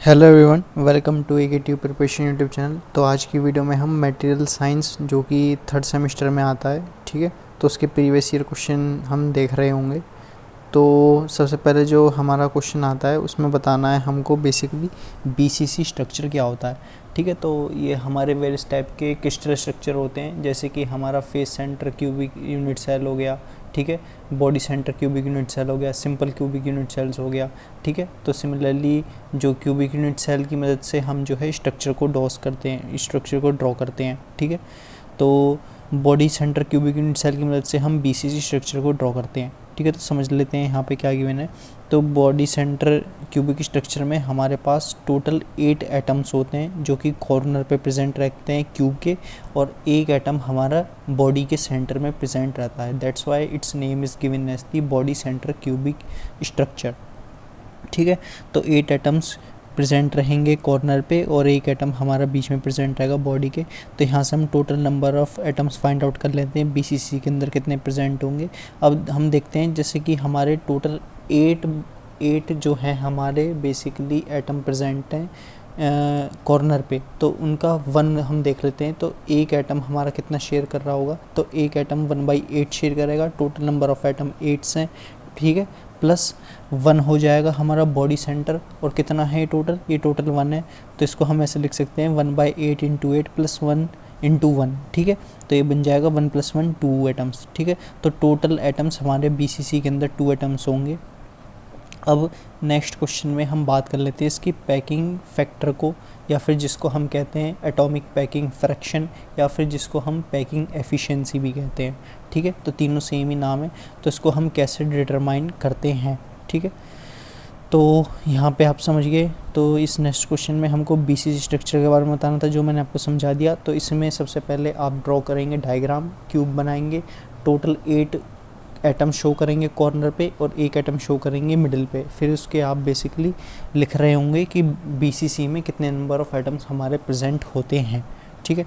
Hello everyone, welcome to ए के tube preparation YouTube channel. तो आज की वीडियो में हम मटेरियल साइंस जो कि थर्ड सेमेस्टर में आता है, ठीक है, तो उसके प्रीवियस ईयर क्वेश्चन हम देख रहे होंगे। तो सबसे पहले जो हमारा क्वेश्चन आता है उसमें बताना है हमको बेसिकली बीसीसी स्ट्रक्चर क्या होता है, ठीक है। तो ये हमारे वेरियस टाइप के क्रिस्टल स्ट्रक्चर होते हैं, जैसे कि हमारा face centre cubic unit cell हो गया, ठीक है, body centre cubic unit cell हो गया, सिंपल क्यूबिक यूनिट सेल्स हो गया, ठीक है। तो सिमिलरली जो क्यूबिक यूनिट सेल की मदद से हम जो है स्ट्रक्चर को ड्रॉ करते हैं, ठीक है। तो body centre cubic unit cell की मदद से हम बीसीसी स्ट्रक्चर को ड्रॉ करते हैं, ठीक है। तो समझ लेते हैं यहाँ पे क्या गिवन है। तो बॉडी सेंटर क्यूबिक स्ट्रक्चर में हमारे पास टोटल 8 एटम्स होते हैं जो कि कॉर्नर पे प्रेजेंट रहते हैं क्यूब के, और एक एटम हमारा बॉडी के सेंटर में प्रेजेंट रहता है। That's why its name is given as the body centre cubic structure, ठीक है। तो 8 एटम्स प्रेजेंट रहेंगे कॉर्नर पे और एक एटम हमारा बीच में प्रेजेंट रहेगा बॉडी के। तो यहाँ से हम total number of atoms find out कर लेते हैं बीसीसी के अंदर कितने प्रेजेंट होंगे। अब हम देखते हैं जैसे कि हमारे टोटल 8 जो हैं हमारे बेसिकली एटम प्रेजेंट हैं कॉर्नर पे, तो उनका 1 हम देख लेते हैं। तो एक एटम हमारा कितना शेयर कर रहा होगा, तो एक एटम 1/8 शेयर करेगा। टोटल नंबर ऑफ़ एटम 8 हैं, ठीक है, प्लस 1 हो जाएगा हमारा बॉडी सेंटर। और कितना है टोटल, ये टोटल 1 है, तो इसको हम ऐसे लिख सकते हैं 1/8 × 8 + 1 × 1, ठीक है। तो ये बन जाएगा 1 + 1 2 एटम्स, ठीक है। तो टोटल एटम्स हमारे बीसीसी के अंदर 2 एटम्स होंगे। अब नेक्स्ट क्वेश्चन में हम बात कर लेते हैं इसकी पैकिंग फैक्टर को, या फिर जिसको हम कहते हैं एटॉमिक पैकिंग फ्रैक्शन, या फिर जिसको हम पैकिंग एफिशिएंसी भी कहते हैं, ठीक है। तो तीनों सेम ही नाम है। तो इसको हम कैसे डिटरमाइन करते हैं, ठीक है। तो यहाँ पे आप समझ गए। तो इस नेक्स्ट क्वेश्चन में हमको बीसीसी स्ट्रक्चर के बारे में बताना था, जो मैंने आपको समझा दिया। तो इसमें सबसे पहले आप ड्रॉ करेंगे डायग्राम, क्यूब बनाएंगे, टोटल 8 एटम शो करेंगे कॉर्नर पे और एक एटम शो करेंगे मिडिल पे। फिर उसके आप बेसिकली लिख रहे होंगे कि बीसीसी में कितने नंबर ऑफ़ एटम्स हमारे प्रेजेंट होते हैं, ठीक है।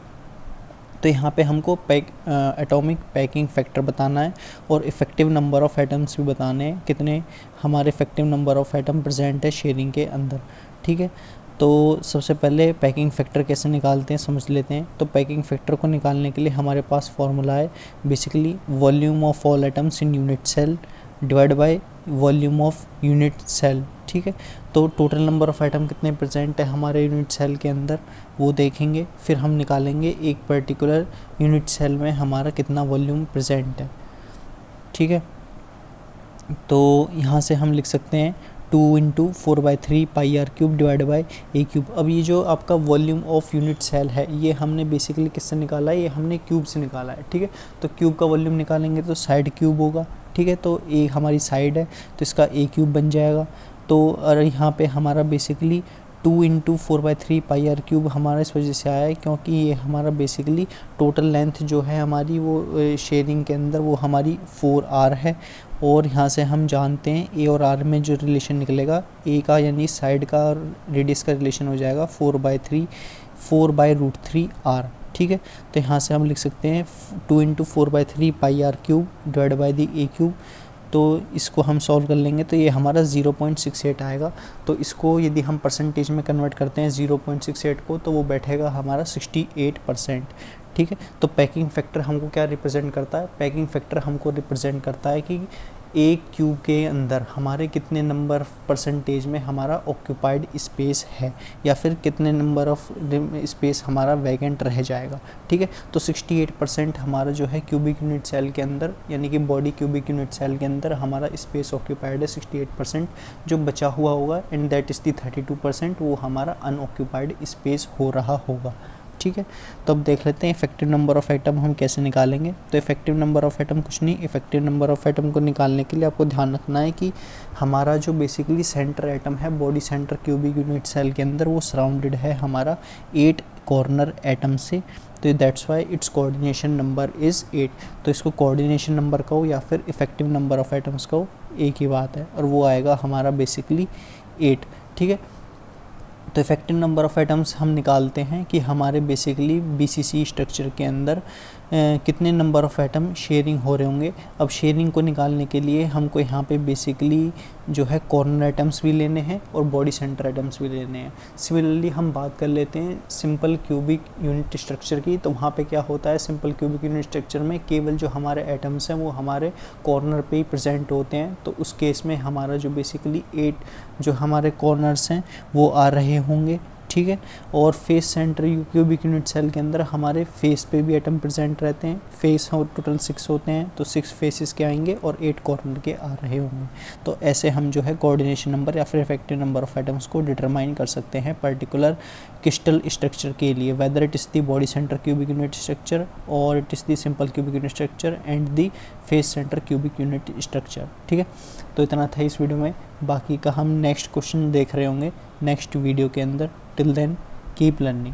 तो यहाँ पे हमको एटॉमिक पैकिंग फैक्टर बताना है और इफ़ेक्टिव नंबर ऑफ़ एटम्स भी बताने हैं, कितने हमारे effective number of atom present है शेयरिंग के अंदर, ठीक है। तो सबसे पहले पैकिंग फैक्टर कैसे निकालते हैं समझ लेते हैं। तो पैकिंग फैक्टर को निकालने के लिए हमारे पास फॉर्मूला है basically volume of all atoms in unit cell divide by volume of unit cell, ठीक है। तो टोटल नंबर ऑफ़ एटम कितने प्रेजेंट है हमारे यूनिट सेल के अंदर वो देखेंगे, फिर हम निकालेंगे एक पर्टिकुलर यूनिट सेल में हमारा कितना वॉल्यूम प्रेजेंट है, ठीक है। तो यहाँ से हम लिख सकते हैं 2 × 4/3 πr³ डिवाइड बाय a³। अब ये जो आपका वॉल्यूम ऑफ यूनिट सेल है ये हमने बेसिकली किससे निकाला है, ये हमने क्यूब से निकाला है, ठीक है। तो क्यूब का वॉल्यूम निकालेंगे तो साइड क्यूब होगा, ठीक है। तो ए हमारी साइड है तो इसका a³ बन जाएगा। तो और यहाँ पे हमारा बेसिकली 2 × 4/3 πr³ हमारा इस वजह से आया है क्योंकि ये हमारा बेसिकली टोटल लेंथ जो है हमारी वो शेयरिंग के अंदर वो हमारी 4r है। और यहाँ से हम जानते हैं ए और आर में जो रिलेशन निकलेगा, ए का यानी साइड का और रेडियस का रिलेशन हो जाएगा 4/√3r, ठीक है। तो यहाँ से हम लिख सकते हैं 2 × 4/3 πr³ divide by the a³। तो इसको हम सॉल्व कर लेंगे तो ये हमारा 0.68 आएगा। तो इसको यदि हम परसेंटेज में कन्वर्ट करते हैं 0.68 को, तो वो बैठेगा हमारा 68%, ठीक है। तो पैकिंग फैक्टर हमको क्या रिप्रेजेंट करता है, पैकिंग फैक्टर हमको रिप्रेजेंट करता है कि एक क्यूब के अंदर हमारे कितने नंबर परसेंटेज में हमारा ऑक्यूपाइड स्पेस है, या फिर कितने नंबर ऑफ स्पेस हमारा वैकेंट रह जाएगा, ठीक है। तो 68% हमारा जो है क्यूबिक यूनिट सेल के अंदर, यानी कि बॉडी क्यूबिक यूनिट सेल के अंदर हमारा स्पेस ऑक्यूपाइड है 68%। जो बचा हुआ होगा एंड दैट इज़ दी 32% वो हमारा अनऑक्यूपाइड स्पेस हो रहा होगा, ठीक है। तो अब देख लेते हैं इफेक्टिव नंबर ऑफ़ एटम हम कैसे निकालेंगे। तो इफेक्टिव नंबर ऑफ़ एटम कुछ नहीं, इफेक्टिव नंबर ऑफ़ एटम को निकालने के लिए आपको ध्यान रखना है कि हमारा जो बेसिकली सेंटर एटम है body centre cubic unit cell के अंदर वो सराउंडेड है हमारा 8 कॉर्नर एटम से। तो that's why it's coordination number is 8। तो इसको कोऑर्डिनेशन नंबर कहो या फिर इफेक्टिव नंबर ऑफ़ एटम्स कहो, एक ही बात है, और वो आएगा हमारा बेसिकली 8, ठीक है। तो इफेक्टिव नंबर ऑफ़ एटम्स हम निकालते हैं कि हमारे बेसिकली बीसीसी स्ट्रक्चर के अंदर कितने नंबर ऑफ़ एटम शेयरिंग हो रहे होंगे। अब शेयरिंग को निकालने के लिए हमको यहाँ पे बेसिकली जो है कॉर्नर एटम्स भी लेने हैं और बॉडी सेंटर एटम्स भी लेने हैं। सिमिलरली हम बात कर लेते हैं सिंपल क्यूबिक यूनिट स्ट्रक्चर की। तो वहाँ पे क्या होता है, सिंपल क्यूबिक यूनिट स्ट्रक्चर में केवल जो हमारे एटम्स हैं वो हमारे कॉर्नर पे ही प्रेजेंट होते हैं। तो उस केस में हमारा जो बेसिकली 8 जो हमारे कॉर्नर्स हैं वो आ रहे होंगे, ठीक है। और face centre cubic unit cell के अंदर हमारे फेस पे भी एटम प्रेजेंट रहते हैं। फेस और टोटल 6 होते हैं, तो 6 फेसेस के आएंगे और 8 कॉर्नर के आ रहे होंगे। तो ऐसे हम जो है कोऑर्डिनेशन नंबर या फिर इफेक्टिव नंबर ऑफ एटम्स को डिटरमाइन कर सकते हैं पर्टिकुलर क्रिस्टल स्ट्रक्चर के लिए, whether it is the body centre cubic unit structure और it is the simple cubic unit structure and the face centre cubic unit structure, ठीक है। तो इतना था इस वीडियो में, बाकी का हम नेक्स्ट क्वेश्चन देख रहे होंगे नेक्स्ट वीडियो के अंदर। Till then keep learning.